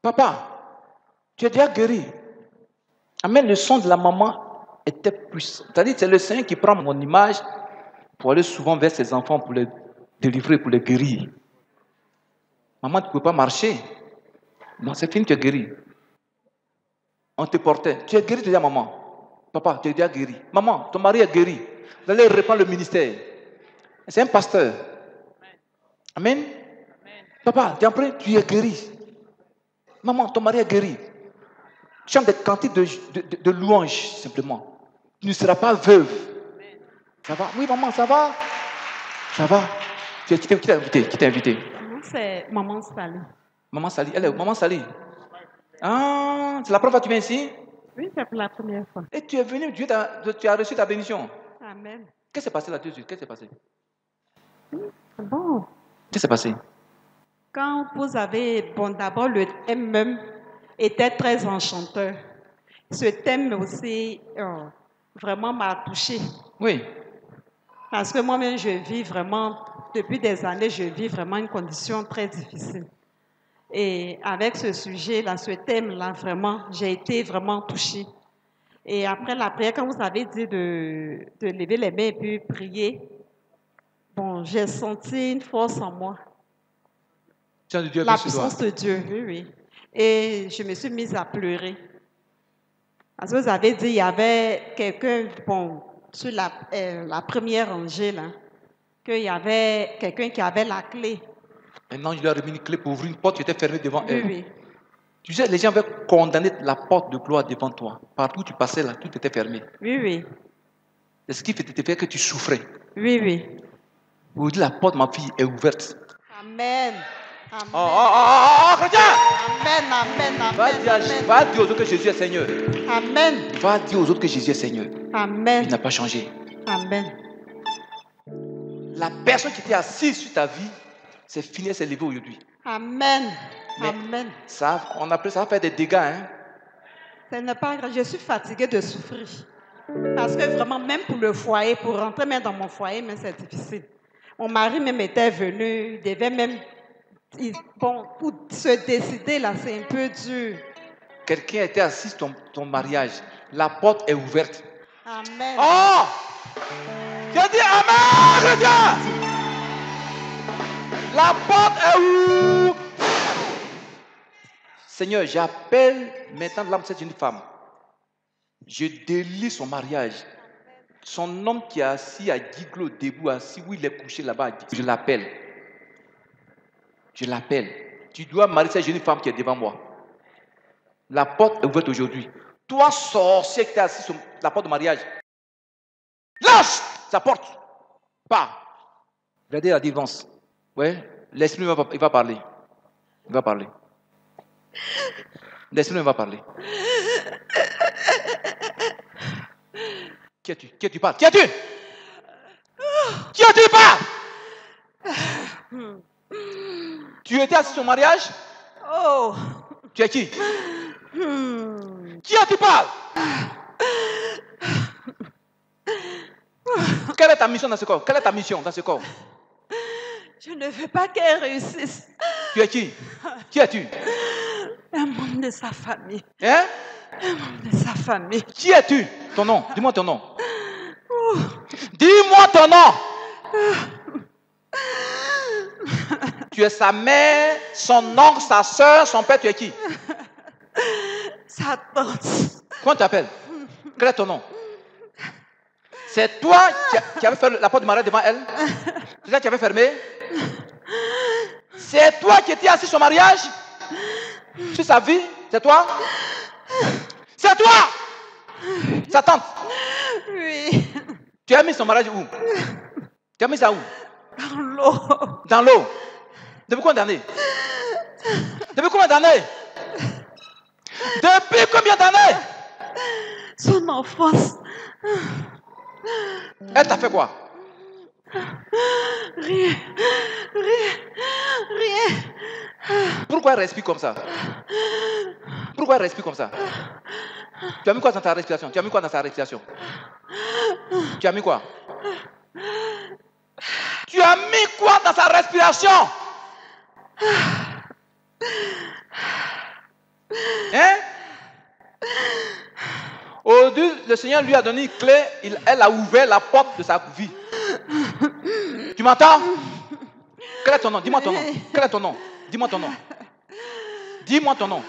Papa, tu es déjà guéri. Amen, le son de la maman était puissant. C'est-à-dire, c'est le Seigneur qui prend mon image pour aller souvent vers ses enfants, pour les délivrer, pour les guérir. Maman, tu ne peux pas marcher. Non, c'est fini, tu es guéri. On te portait. Tu es guéri déjà, maman. Papa, tu es déjà guéri. Maman, ton mari est guéri. Vous allez reprendre le ministère. C'est un pasteur. Amen. Papa, tu es guéri. Maman, ton mari est guéri. Chante des cantiques de louanges, simplement. Tu ne seras pas veuve. Ça va? Oui, maman, ça va? Ça va? Qui t'a invité? C'est Maman Sally. Maman Sally. Elle est où? Maman Sally. Ah, c'est la première fois que tu viens ici? Oui, c'est pour la première fois. Et tu es venu, tu as reçu ta bénédiction. Amen. Qu'est-ce qui s'est passé là tout de suite? Qu'est-ce qui s'est passé? Bon, Qu'est-ce qui s'est passé? quand vous avez, d'abord le M était très enchanteur. ce thème aussi vraiment m'a touchée. Oui. Parce que moi-même, je vis vraiment, depuis des années, je vis vraiment une condition très difficile. Et avec ce sujet-là, ce thème-là, vraiment, j'ai été vraiment touchée. Et après la prière, quand vous avez dit de lever les mains et puis prier, bon, j'ai senti une force en moi. Tiens de Dieu, La sur toi. puissance de Dieu, oui, oui. Et je me suis mise à pleurer. Parce que vous avez dit, il y avait quelqu'un, bon, sur la première rangée, là, qu'il y avait quelqu'un qui avait la clé. Maintenant, je lui ai remis une clé pour ouvrir une porte qui était fermée devant Oui, elle. oui. Tu sais, les gens avaient condamné la porte de gloire devant toi. Partout où tu passais, là, tout était fermé. Oui, oui. C'est ce qui te fait que tu souffrais. Oui, oui. Aujourd'hui, la porte, ma fille, est ouverte. Amen. Amen. Chrétien! Amen, amen, amen. Va dire aux autres que Jésus est Seigneur. Amen. Va dire aux autres que Jésus est Seigneur. Il Amen. n'a pas changé. Amen. La personne qui était assise sur ta vie, c'est fini, elle s'est levée aujourd'hui. Amen. Mais Amen. ça, on appelle ça va faire des dégâts. Hein? Ce n'est pas grave. Je suis fatiguée de souffrir. Parce que vraiment, même pour le foyer, pour rentrer même dans mon foyer, même c'est difficile. Mon mari même était venu, il devait même... Bon, pour se décider là, c'est un peu dur. Quelqu'un était assis sur ton mariage. La porte est ouverte. Amen. Oh! J'ai dit Amen, chrétien! La porte est ouverte. Seigneur, j'appelle maintenant l'âme de cette jeune femme. Je délie son mariage. Son homme qui est assis à Giglo, debout, assis où il est couché là-bas, je l'appelle. Je l'appelle. Tu dois marier cette jeune femme qui est devant moi. La porte est ouverte aujourd'hui. Toi, sorcier qui es assis sur la porte de mariage, lâche sa porte. Pas. Regardez la délivrance. Ouais, l'esprit il va parler. Il va parler. L'esprit va parler. Qui es-tu? Qui es-tu parles? Qui es-tu? Qui es-tu parles? Tu étais assis sur le mariage? Oh. Tu es qui? Qui es-tu parles? Quelle est ta mission dans ce corps? Quelle est ta mission dans ce corps? Je ne veux pas qu'elle réussisse. Tu es qui? Qui es-tu? Un membre de sa famille. Hein? Un membre de sa famille. Qui es-tu? Ton nom? Dis-moi ton nom. Dis-moi ton nom. Tu es sa mère, son oncle, sa soeur, son père, tu es qui? Sa tante. Comment tu t'appelles? Quel est ton nom? C'est toi qui avais fait la porte du mariage devant elle? C'est toi qui avais fermé? C'est toi qui étais assis sur son mariage? Sur sa vie? C'est toi? C'est toi! Sa tante? Oui. Tu as mis son mariage où? Tu as mis ça où? Dans l'eau. Dans l'eau. Depuis combien d'années? Depuis combien d'années? Depuis combien d'années? Son enfance. Elle t'a fait quoi? Rien. Pourquoi elle respire comme ça? Pourquoi elle respire comme ça? Tu as mis quoi dans ta respiration? Tu as mis quoi dans sa respiration? Tu as mis quoi? Tu as mis quoi dans sa respiration? Hein? Aujourd'hui, le Seigneur lui a donné une clé, elle a ouvert la porte de sa vie. Tu m'entends? Quel est ton nom? Dis-moi ton nom. Quel est ton nom? Dis-moi ton nom. Dis-moi ton nom.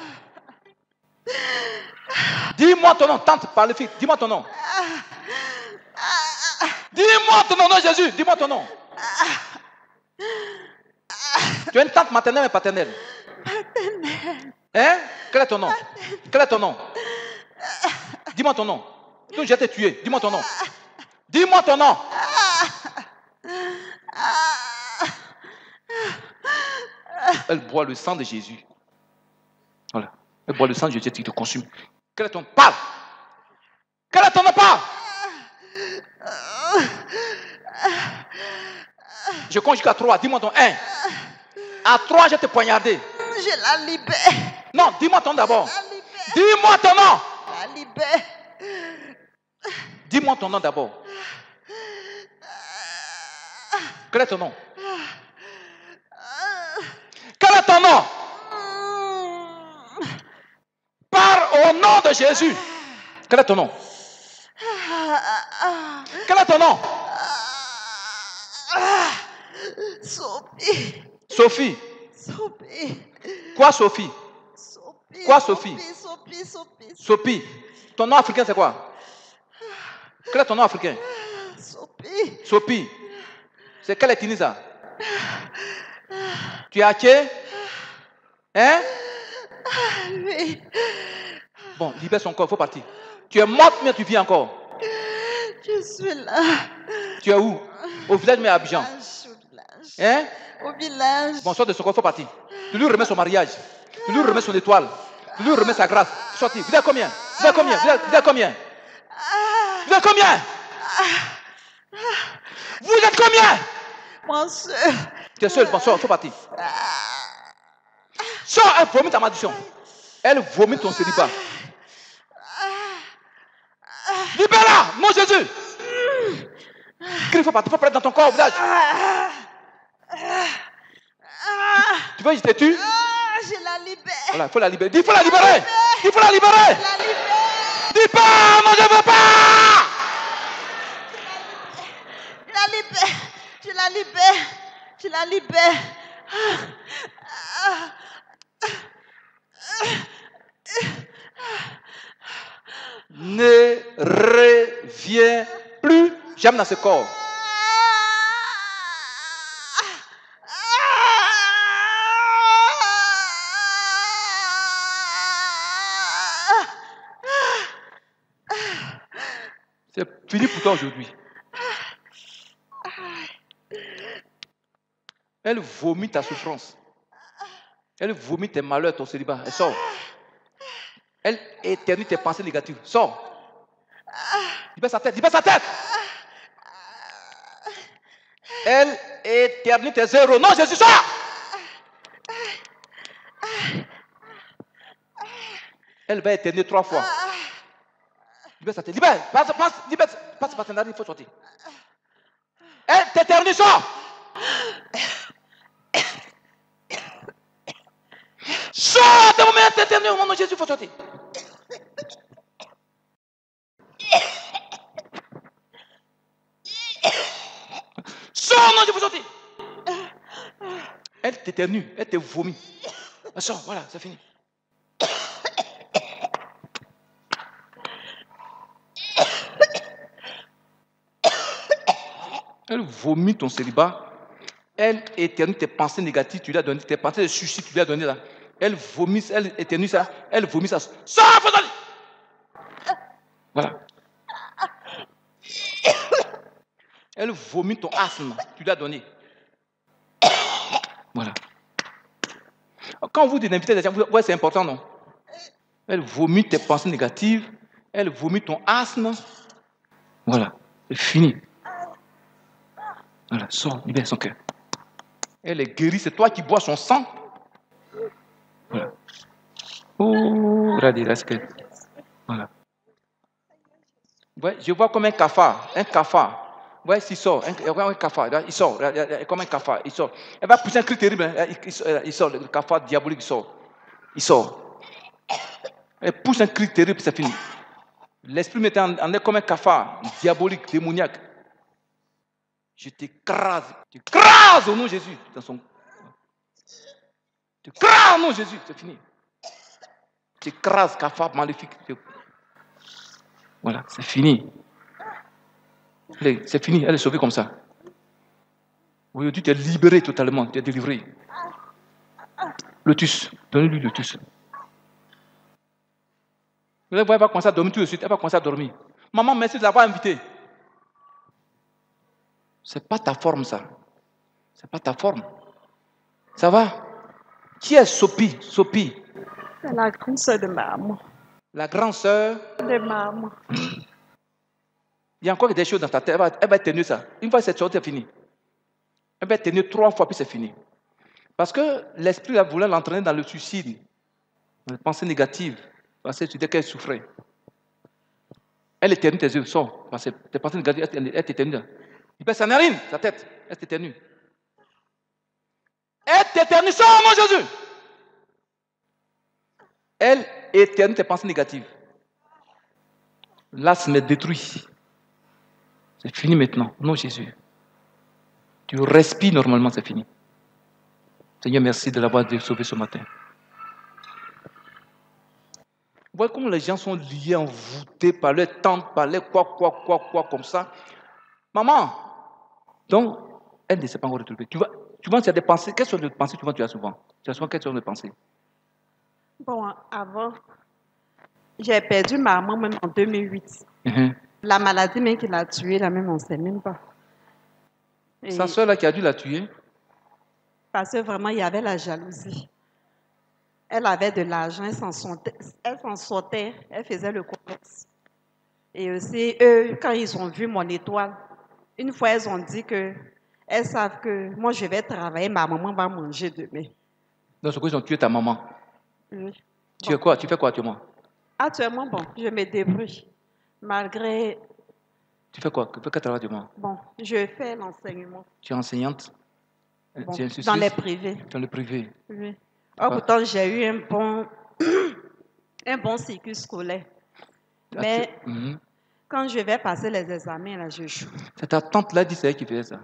Dis-moi ton nom, tante, par le fils. Dis-moi ton nom. Dis-moi ton nom, non Jésus. Dis-moi ton nom. Tu as une tante maternelle et paternelle? Maternelle. Hein? Quel est ton nom? Quel est ton nom? Dis-moi ton nom. Donc je vais te tuer. Dis-moi ton nom. Dis-moi ton nom. Elle boit le sang de Jésus. Voilà. Elle boit le sang de Jésus qui te consume. Quel est ton nom? Parle. Quel est ton nom? Parle. Je compte jusqu'à 3. Dis-moi ton 1. À 3, je vais te poignarder. Je la libère. Non, dis-moi ton nom d'abord. La libère. Dis-moi ton nom. La libère. libère. Dis-moi ton nom d'abord. Quel est ton nom? Quel est ton nom? Parle au nom de Jésus. Quel est ton nom? Quel est ton nom? Sophie. Sophie. Sophie. Quoi Sophie? Sophie. Quoi Sophie? Sophie. Sophie. Ton nom africain c'est quoi? Quel est ton nom africain? Sophie. Sophie. C'est quelle ethnie ça? Tu es Haché? Hein? Oui. Bon, libère son corps, il faut partir. Tu es morte, mais tu vis encore. Je suis là. Tu es où? Au village, mais à Abidjan. Au village. Hein? Au village. Bon, sors de son corps, il faut partir. Tu lui remets son mariage. Tu lui remets son étoile. Tu lui remets sa grâce. Sortez. Vous êtes combien? Vous êtes combien? Vous êtes combien? Vous êtes combien? Vous êtes combien? Mon soeur. Tu es seul, bon, sors, il faut partir. Sors, elle vomit ta malédiction. Elle vomit ton célibat. Libère-la, mon Jésus. Il faut partir, il faut prendre dans ton corps, au village. Tu veux que je te tue? Je la libère. Voilà, il faut la libérer. Dis, il faut la libérer. Il faut la libérer. Je la libère. Dis pas, moi je ne veux pas. Je la libère. Je la libère. Je la libère. Ne reviens plus jamais dans ce corps. C'est fini pour toi aujourd'hui. Elle vomit ta souffrance. Elle vomit tes malheurs, ton célibat. Elle sort. Elle éternue tes pensées négatives. Sors. Libère sa tête. Libère sa tête. Elle éternue tes zéros. Non, Jésus, sors. Elle va éternuer 3 fois. Libère sa tête. Libère. Passe par ta narine, il faut sortir. Elle t'éternue, sors. Sors de moment t'éternue au nom de Jésus, il faut sortir. Sors, non, je faut sortir. Elle t'éternue, elle te vomit. Sors, voilà, c'est fini. Elle vomit ton célibat. Elle éternue tes pensées négatives, tu lui as donné, tes pensées de suicide, tu lui as donné là. Elle vomit, elle éternue ça, elle vomit ça. Sors, faut sortir. Voilà. Elle vomit ton asthme, tu lui as donné. Voilà. Quand vous dites d'inviter des gens, ouais, c'est important, non? Elle vomit tes pensées négatives, elle vomit ton asthme. Voilà, c'est fini. Voilà, sors, libère son cœur. Elle est guérie, c'est toi qui bois son sang. Voilà. Oh, regardez, là, c'est que... Voilà. Ouais, je vois comme un cafard. Un cafard. Ouais, s'il sort. Un cafard. Il sort. Comme un cafard. Il sort. Elle va pousser un cri terrible. Il sort. Le cafard diabolique, il sort. Il sort. Elle pousse un cri terrible, c'est fini. L'esprit m'était en elle comme un cafard diabolique, démoniaque. Je t'écrase. Tu écrases au nom de Jésus. Dans son... Tu écrases au nom de Jésus. C'est fini. Tu écrases, cafard maléfique. Voilà, c'est fini. C'est fini, elle est sauvée comme ça. Aujourd'hui, tu es libéré totalement, tu es délivré. Lotus, donnez-lui Lotus. Vous allez voir, elle va commencer à dormir tout de suite, elle va commencer à dormir. Maman, merci de l'avoir invitée. C'est pas ta forme, ça. C'est pas ta forme. Ça va? Qui est Sophie? Sophie? C'est la grande sœur de maman. La grande sœur De maman. Il y a encore des choses dans ta tête. Elle va tenir ça. Une fois que cette chose est finie, elle va tenir 3 fois, puis c'est fini. Parce que l'esprit a voulu l'entraîner dans le suicide, dans les pensées négatives, parce que tu dis qu'elle souffrait. Elle éternue tes yeux, sors. Parce que tes pensées négatives, elle t'éternue. Il pèse sa narine, sa tête, elle t'éternue. Elle t'éternue, sors, mon Jésus. Elle éternue tes pensées négatives. L'as me détruit. C'est fini maintenant. Non, Jésus. Tu respires normalement, c'est fini. Seigneur, merci de l'avoir sauvé ce matin. Vous voyez comment les gens sont liés, envoûtés par leur tante, par leur quoi, comme ça. Maman. Donc, elle ne s'est pas encore retrouvée. Tu vois, il y a des pensées. Quelles sont les pensées que tu as souvent? Tu as souvent quelles sont les pensées? Bon, avant, j'ai perdu ma maman même en 2008. Uh-huh. La maladie même qui l'a tuée, là même, on ne sait même pas. Et Sa soeur là qui a dû la tuer? parce que vraiment, il y avait la jalousie. Elle avait de l'argent, elle s'en sortait, elle faisait le commerce. Et aussi, eux, quand ils ont vu mon étoile, une fois, elles ont dit que elles savent que moi, je vais travailler, ma maman va manger demain. Donc, c'est quoi, ils ont tué ta maman? Oui. Tu fais quoi actuellement? Actuellement, bon, je me débrouille. Malgré, Tu fais quoi? Quel travail actuellement? bon, je fais l'enseignement. Tu es enseignante? Bon, Tu es dans les privés. Dans le privé. Oui. Or, pourtant, j'ai eu un bon cycle scolaire. Mais quand je vais passer les examens, là, je joue. C'est ta tante là dit c'est elle qui faisait ça.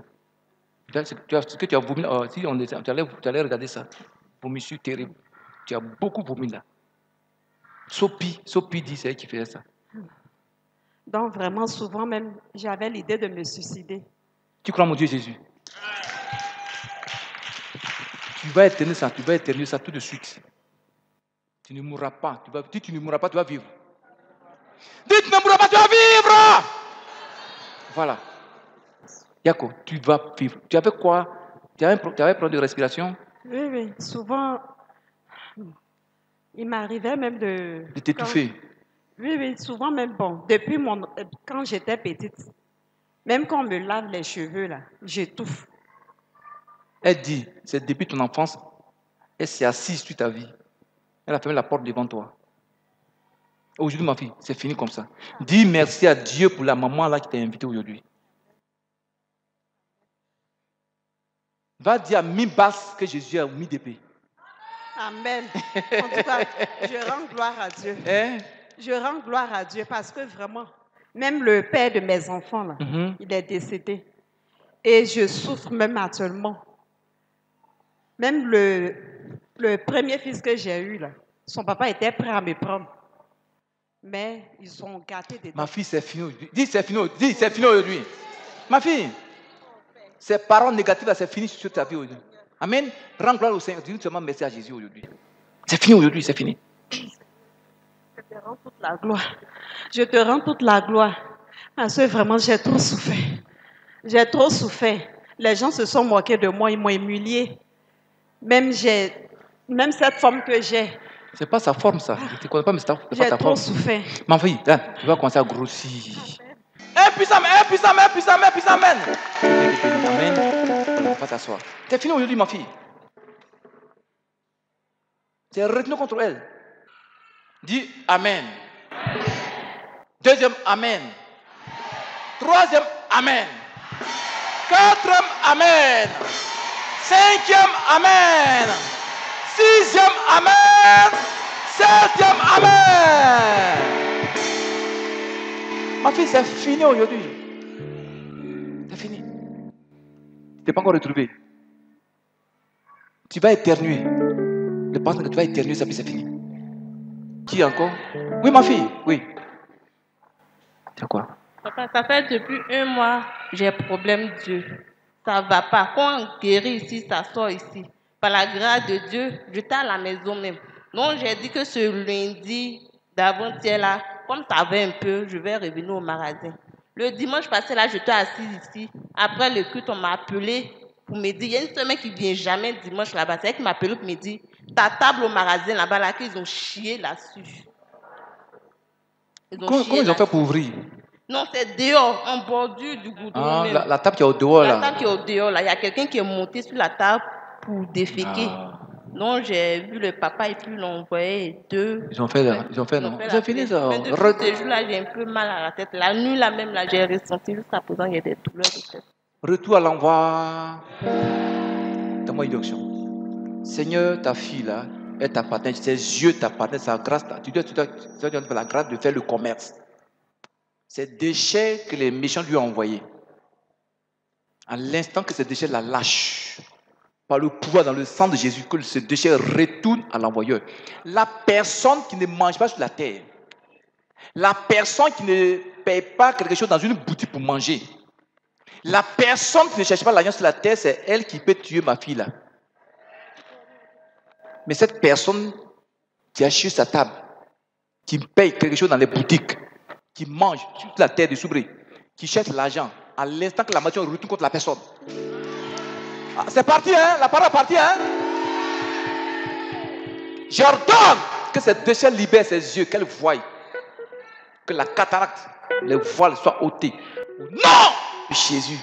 Ce que tu as vomi, si tu allais regarder ça, vomissure terrible. Tu as beaucoup vomi là. Sophie dit c'est elle qui faisait ça. Donc, vraiment, souvent même, j'avais l'idée de me suicider. Tu crois mon Dieu Jésus? Tu vas éternuer ça tout de suite. Tu ne mourras pas. Dis tu ne mourras pas, tu vas vivre. Dis tu ne mourras pas, tu vas vivre. Voilà. Yako, tu vas vivre. Tu avais quoi? Tu avais un problème de respiration? Oui. Souvent, il m'arrivait même de t'étouffer. Oui, souvent même, bon, depuis quand j'étais petite, même quand on me lave les cheveux, là, j'étouffe. Elle dit, c'est depuis ton enfance, elle s'est assise sur ta vie. Elle a fermé la porte devant toi. Aujourd'hui, ma fille, c'est fini comme ça. Dis merci à Dieu pour la maman là qui t'a invité aujourd'hui. Va dire à mi-basse que Jésus a mis d'épée. Amen. En tout cas, je rends gloire à Dieu. Je rends gloire à Dieu parce que vraiment, même le père de mes enfants, là, il est décédé. Et je souffre même actuellement. Même le premier fils que j'ai eu, là, son papa était prêt à me prendre. Mais ils sont gâtés dedans. Ma fille, c'est fini aujourd'hui. Dis, c'est fini aujourd'hui. Ma fille, ces paroles négatives, là, c'est fini sur ta vie aujourd'hui. Amen. Rends gloire au Seigneur. Dis seulement merci à Jésus aujourd'hui. C'est fini aujourd'hui, c'est fini. Je te rends toute la gloire. Je te rends toute la gloire. Parce que vraiment, j'ai trop souffert. J'ai trop souffert. Les gens se sont moqués de moi, ils m'ont humilié. Même cette forme que j'ai. C'est pas sa forme, ça. Je ne te connais pas, mais c'est pas sa forme. J'ai trop souffert. Ma fille, là, tu vas commencer à grossir. Puissant, Amen. Amen. Va t'asseoir. C'est fini aujourd'hui, ma fille. C'est retenu contre elle. Dis Amen. Deuxième, Amen. Troisième, Amen. Quatrième, Amen. Cinquième, Amen. Sixième, Amen. Septième, Amen. Ma fille, c'est fini aujourd'hui. C'est fini. Tu n'es pas encore retrouvé. Tu vas éternuer. Je pense que tu vas éternuer, ça puis c'est fini. Qui encore? Oui, ma fille, oui. C'est quoi? Papa, ça fait depuis 1 mois, j'ai problème Dieu. Ça ne va pas. Quand on guérit ici, ça sort ici. Par la grâce de Dieu, j'étais à la maison même. Donc, j'ai dit que ce lundi d'avant-hier là, comme ça va un peu, je vais revenir au magasin. Le dimanche passé là, j'étais assise ici. Après le culte, on m'a appelé pour me dire, il y a une semaine qui ne vient jamais dimanche là-bas. C'est elle qui m'a appelé pour me dire, ta table au magasin là-bas, là, qu'ils ont chié là-dessus. Comment ils ont fait pour ouvrir? Non, c'est dehors, en bordure du goudron. Ah, la table qui est au dehors là. La table qui est au dehors là. Il y a quelqu'un qui est monté sur la table pour déféquer. Non, j'ai vu le papa et puis l'ont envoyé deux. Ils ont fait, non? Ils ont fini ça. Mais depuis ce jour-là, j'ai un peu mal à la tête. La nuit, là même, là, j'ai ressenti jusqu'à présent, il y a des douleurs de tête. Retour à l'envoi. Donne-moi une option. Seigneur, ta fille là, elle t'appartient, ses yeux t'appartiennent, sa grâce, tu dois la grâce de faire le commerce. Ces déchets que les méchants lui ont envoyés, à l'instant que ces déchets la lâchent, par le pouvoir dans le sang de Jésus, que ce déchet retourne à l'envoyeur. La personne qui ne mange pas sur la terre, la personne qui ne paye pas quelque chose dans une boutique pour manger, la personne qui ne cherche pas l'alliance sur la terre, c'est elle qui peut tuer ma fille là. Mais cette personne qui achète sa table, qui paye quelque chose dans les boutiques, qui mange sur la terre de soubri, qui cherche l'argent, à l'instant que la malédiction retourne contre la personne. Ah, c'est parti, hein? La parole est partie, hein? J'ordonne que cette déchet libère ses yeux, qu'elle voie, que la cataracte, le voile soit ôté. Au nom de Jésus.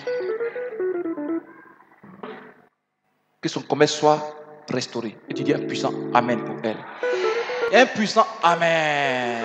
Que son commerce soit restauré. Et tu dis un puissant Amen pour elle. Un puissant Amen.